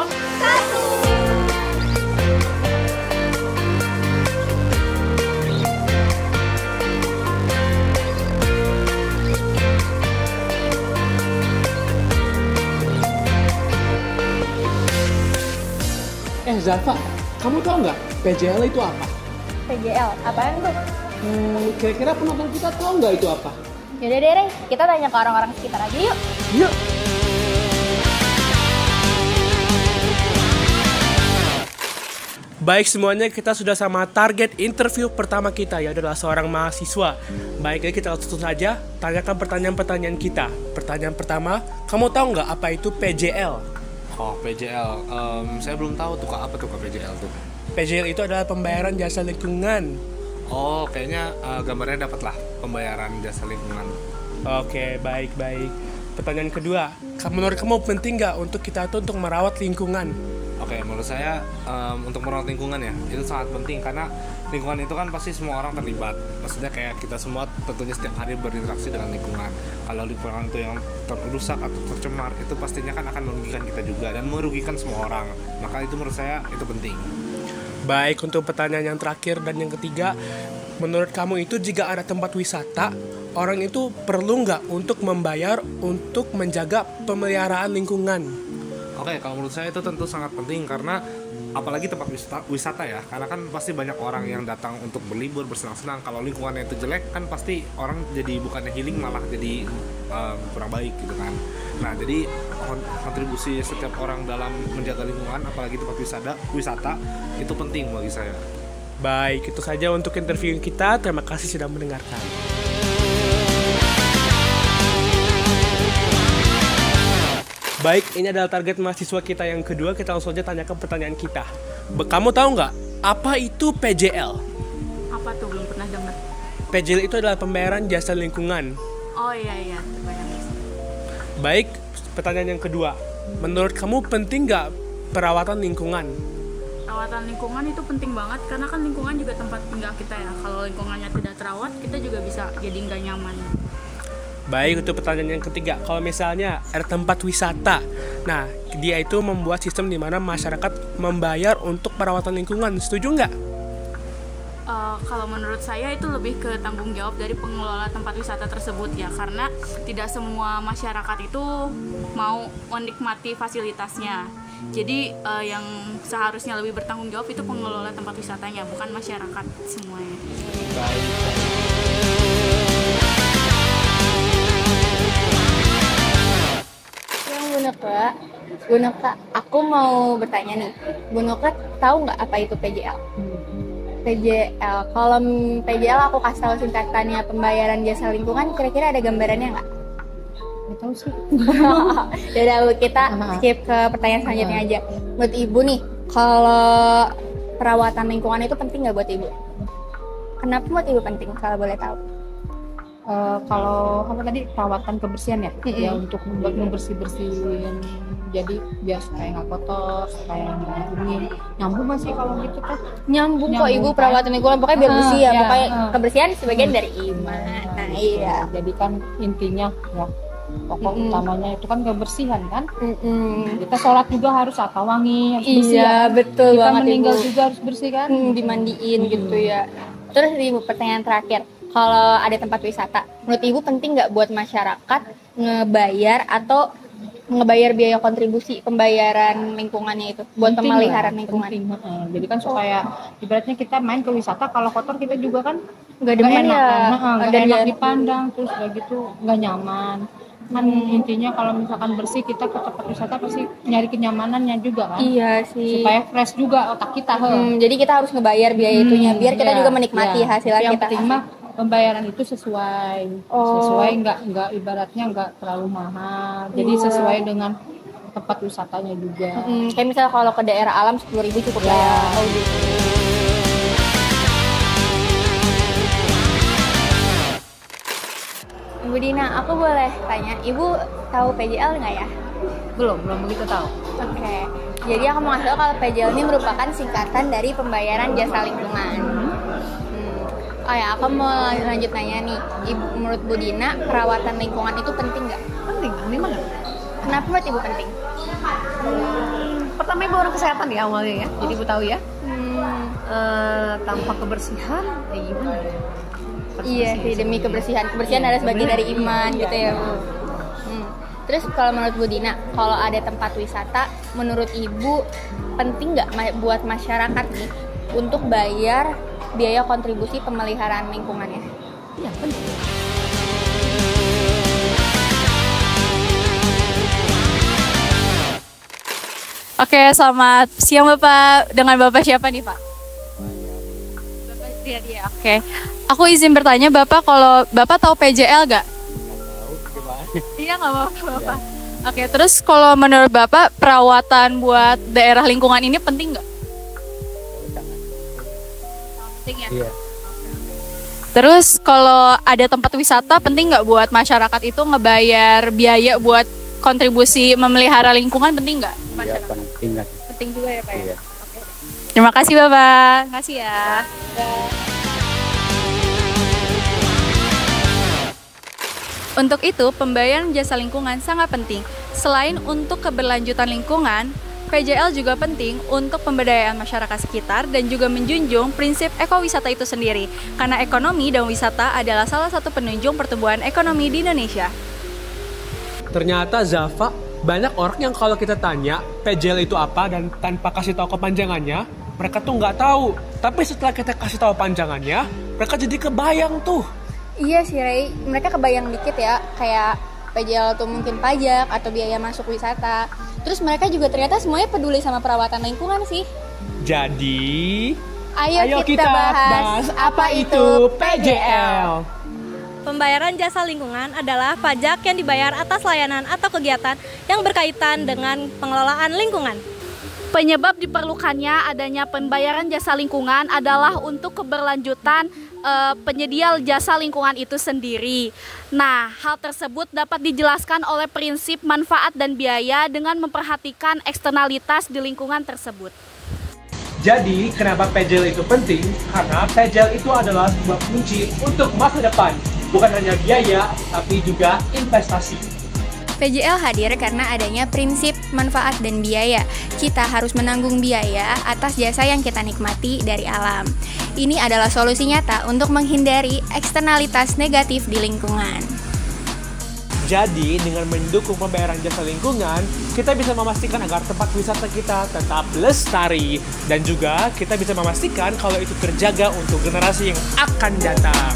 1. Zalfa, kamu tahu nggak PJL itu apa? PJL, apaan tuh? Kira-kira penonton kita tahu nggak itu apa? Yaudah deh, Rey, kita tanya ke orang-orang sekitar aja yuk. Yuk! Baik semuanya, kita sudah sama target interview pertama kita, ya adalah seorang mahasiswa. Baik, jadi kita langsung saja tanyakan pertanyaan-pertanyaan kita. Pertanyaan pertama, kamu tahu nggak apa itu PJL? Oh, PJL, saya belum tahu tuh Kak, apa tuh Kak PJL tuh? PJL itu adalah pembayaran jasa lingkungan. Oh, kayaknya gambarnya dapat lah, pembayaran jasa lingkungan. Oke, baik. Pertanyaan kedua, menurut kamu penting nggak untuk kita tuh untuk merawat lingkungan? Oke, menurut saya untuk merawat lingkungan ya, itu sangat penting karena lingkungan itu kan pasti semua orang terlibat. Maksudnya kayak kita semua tentunya setiap hari berinteraksi dengan lingkungan. Kalau lingkungan itu yang terusak atau tercemar, itu pastinya kan akan merugikan kita juga dan merugikan semua orang. Maka itu menurut saya itu penting. Baik, untuk pertanyaan yang terakhir dan yang ketiga, menurut kamu itu jika ada tempat wisata, orang itu perlu nggak untuk membayar untuk menjaga pemeliharaan lingkungan? Oke, kalau menurut saya itu tentu sangat penting karena apalagi tempat wisata ya, karena kan pasti banyak orang yang datang untuk berlibur, bersenang-senang. Kalau lingkungannya itu jelek kan pasti orang jadi bukannya healing malah jadi kurang baik gitu kan. Nah, jadi kontribusi setiap orang dalam menjaga lingkungan apalagi tempat wisata itu penting bagi saya. Baik, itu saja untuk interview kita. Terima kasih sudah mendengarkan. Baik, ini adalah target mahasiswa kita yang kedua. Kita langsung saja tanyakan pertanyaan kita. Kamu tahu nggak apa itu PJL? Apa tuh, belum pernah dengar. PJL itu adalah pembayaran jasa lingkungan. Oh iya, banyak. Baik, pertanyaan yang kedua. Menurut kamu penting nggak perawatan lingkungan? Perawatan lingkungan itu penting banget karena kan lingkungan juga tempat tinggal kita ya. Kalau lingkungannya tidak terawat, kita juga bisa jadi nggak nyaman. Baik, untuk pertanyaan yang ketiga, kalau misalnya ada tempat wisata, nah dia itu membuat sistem di mana masyarakat membayar untuk perawatan lingkungan, setuju nggak? Kalau menurut saya itu lebih ke tanggung jawab dari pengelola tempat wisata tersebut ya, karena tidak semua masyarakat itu mau menikmati fasilitasnya. Jadi yang seharusnya lebih bertanggung jawab itu pengelola tempat wisatanya, bukan masyarakat semuanya. Baik. Bu Noka, aku mau bertanya nih. Bu Noka tahu nggak apa itu PJL? PJL, kalau PJL aku kasih tahu singkatannya pembayaran jasa lingkungan, kira-kira ada gambarannya nggak? Nggak tahu sih. Yaudah, kita skip ke pertanyaan selanjutnya aja. Buat Ibu nih, kalau perawatan lingkungan itu penting nggak buat Ibu? Kenapa buat Ibu penting kalau boleh tahu? Kalau apa tadi, perawatan kebersihan ya, ya untuk buat membersihin, jadi biar supaya nggak kotor, supaya nggak dingin. Nyambung nggak sih kalau gitu kan? Nyambung kok Ibu, perawatan lingkungan pokoknya biar bersih ya, pokoknya kebersihan sebagian dari iman. Nah iya. Jadi kan intinya ya pokok utamanya itu kan kebersihan kan. Kita sholat juga harus wangi, harus bersih. Iya betul Kita banget meninggal Ibu. juga harus bersih kan. Dimandiin gitu ya. Terus Ibu, pertanyaan terakhir. Kalau ada tempat wisata, menurut Ibu penting nggak buat masyarakat ngebayar atau ngebayar biaya kontribusi pembayaran lingkungannya itu buat Penting pemeliharaan lah, lingkungan? penting. Jadi kan supaya ibaratnya kita main ke wisata, kalau kotor kita juga kan Nggak demen enak ya. kan, nggak Dan enak ya- dipandang, terus udah gitu nggak nyaman. Kan intinya kalau misalkan bersih, kita ke tempat wisata pasti nyari kenyamanannya juga kan. Iya sih. Supaya fresh juga otak kita. Jadi kita harus ngebayar biaya itunya biar kita juga menikmati hasil yang kita. penting mah pembayaran itu sesuai, nggak ibaratnya nggak terlalu mahal, jadi sesuai dengan tempat wisatanya juga. Kayak misalnya kalau ke daerah alam 10.000 cukup lah ya. Oh gitu. Ibu Dina, aku boleh tanya, Ibu tahu PJL nggak ya? Belum begitu tahu. Oke. Jadi aku mau ngasih tahu kalau PJL ini merupakan singkatan dari pembayaran jasa lingkungan. Oh ya, aku mau lanjut nanya nih, Ibu, menurut Bu Dina, perawatan lingkungan itu penting nggak? Penting, memang. Kenapa buat Ibu penting? pertama ibu orang kesehatan ya awalnya ya. Jadi ibu tahu ya. Tanpa kebersihan, ya gimana ya? Iya sih, demi kebersihan. Kebersihan adalah sebagian dari iman gitu ya Bu. Terus kalau menurut Bu Dina, kalau ada tempat wisata, menurut Ibu penting nggak buat masyarakat nih untuk bayar biaya kontribusi pemeliharaan lingkungannya? Iya penting. Oke, selamat siang Bapak. Dengan Bapak siapa nih Pak? Bapak dia. Oke. Aku izin bertanya Bapak, kalau Bapak tahu PJL nggak? Iya nggak apa-apa Bapak. Oke, terus kalau menurut Bapak perawatan buat daerah lingkungan ini penting nggak? Penting ya? Iya. Terus kalau ada tempat wisata penting nggak buat masyarakat itu ngebayar biaya buat kontribusi memelihara lingkungan, penting nggak? Iya, penting. Penting juga ya Pak ya? Iya. Oke. Terima kasih Bapak. Terima kasih ya. Untuk itu, pembayaran jasa lingkungan sangat penting. Selain untuk keberlanjutan lingkungan, PJL juga penting untuk pemberdayaan masyarakat sekitar dan juga menjunjung prinsip ekowisata itu sendiri. Karena ekonomi dan wisata adalah salah satu penunjang pertumbuhan ekonomi di Indonesia. Ternyata Zafa, banyak orang yang kalau kita tanya PJL itu apa dan tanpa kasih tahu kepanjangannya, mereka tuh nggak tahu. Tapi setelah kita kasih tahu panjangannya, mereka jadi kebayang tuh. Iya sih Ray, mereka kebayang dikit ya, kayak PJL tuh mungkin pajak atau biaya masuk wisata. Terus mereka juga ternyata semuanya peduli sama perawatan lingkungan sih. Jadi, ayo kita bahas apa itu PJL. Pembayaran jasa lingkungan adalah pajak yang dibayar atas layanan atau kegiatan yang berkaitan dengan pengelolaan lingkungan. Penyebab diperlukannya adanya pembayaran jasa lingkungan adalah untuk keberlanjutan penyedia jasa lingkungan itu sendiri. Nah, hal tersebut dapat dijelaskan oleh prinsip manfaat dan biaya dengan memperhatikan eksternalitas di lingkungan tersebut. Jadi, kenapa PJL itu penting? Karena PJL itu adalah sebuah kunci untuk masa depan. Bukan hanya biaya, tapi juga investasi. PJL hadir karena adanya prinsip manfaat dan biaya. Kita harus menanggung biaya atas jasa yang kita nikmati dari alam. Ini adalah solusi nyata untuk menghindari eksternalitas negatif di lingkungan. Jadi, dengan mendukung pembayaran jasa lingkungan, kita bisa memastikan agar tempat wisata kita tetap lestari. Dan juga kita bisa memastikan kalau itu terjaga untuk generasi yang akan datang.